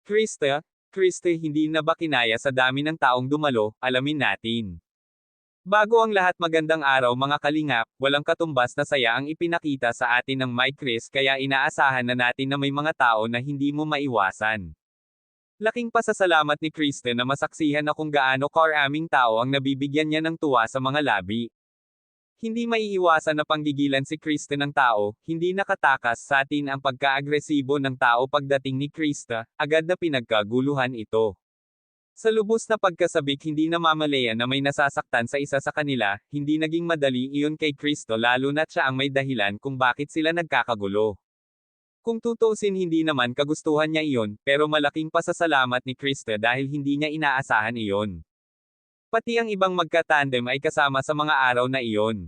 Krista, hindi na ba kinaya sa dami ng taong dumalo, alamin natin. Bago ang lahat, magandang araw mga kalingap, walang katumbas na saya ang ipinakita sa atin ng Mike Chris, kaya inaasahan na natin na may mga tao na hindi mo maiwasan. Laking pasasalamat ni Krista na masaksihan na kung gaano karaming tao ang nabibigyan niya ng tuwa sa mga labi. Hindi maiiwasan na panggigilan si Krista ng tao, hindi nakatakas sa atin ang pagka-agresibo ng tao pagdating ni Krista, agad na pinagkaguluhan ito. Sa lubos na pagkasabik, hindi namamalayan na may nasasaktan sa isa sa kanila, hindi naging madali iyon kay Krista, lalo na't siya ang may dahilan kung bakit sila nagkakagulo. Kung tutuusin, hindi naman kagustuhan niya iyon, pero malaking pasasalamat ni Krista dahil hindi niya inaasahan iyon. Pati ang ibang magka-tandem ay kasama sa mga araw na iyon.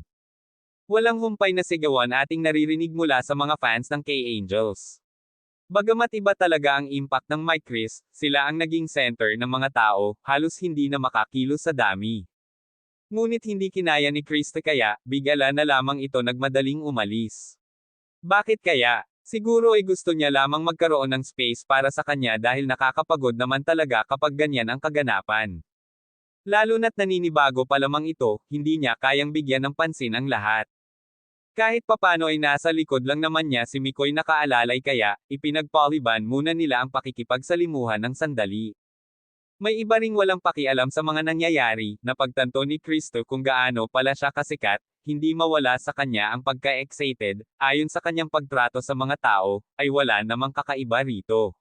Walang humpay na sigawan ating naririnig mula sa mga fans ng K-Angels. Bagamat iba talaga ang impact ng Mike Chris, sila ang naging center ng mga tao, halos hindi na makakilos sa dami. Ngunit hindi kinaya ni Krista, kaya bigala na lamang ito nagmadaling umalis. Bakit kaya? Siguro ay gusto niya lamang magkaroon ng space para sa kanya dahil nakakapagod naman talaga kapag ganyan ang kaganapan. Lalo na't naninibago pa lamang ito, hindi niya kayang bigyan ng pansin ang lahat. Kahit papano ay nasa likod lang naman niya si Mikoy nakaalalay, kaya ipinagpaliban muna nila ang pakikipagsalimuhan ng sandali. May iba ring walang pakialam sa mga nangyayari, napagtanto ni Krista kung gaano pala siya kasikat, hindi mawala sa kanya ang pagka-excited, ayon sa kanyang pagtrato sa mga tao, ay wala namang kakaiba rito.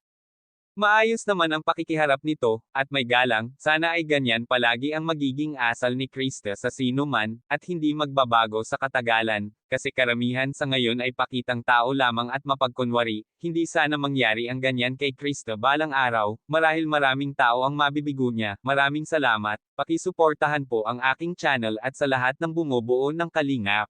Maayos naman ang pakikiharap nito, at may galang, sana ay ganyan palagi ang magiging asal ni Krista sa sino man, at hindi magbabago sa katagalan, kasi karamihan sa ngayon ay pakitang tao lamang at mapagkunwari, hindi sana mangyari ang ganyan kay Krista balang araw, marahil maraming tao ang mabibigo niya. Maraming salamat, pakisuportahan po ang aking channel at sa lahat ng bumubuo ng kalingap.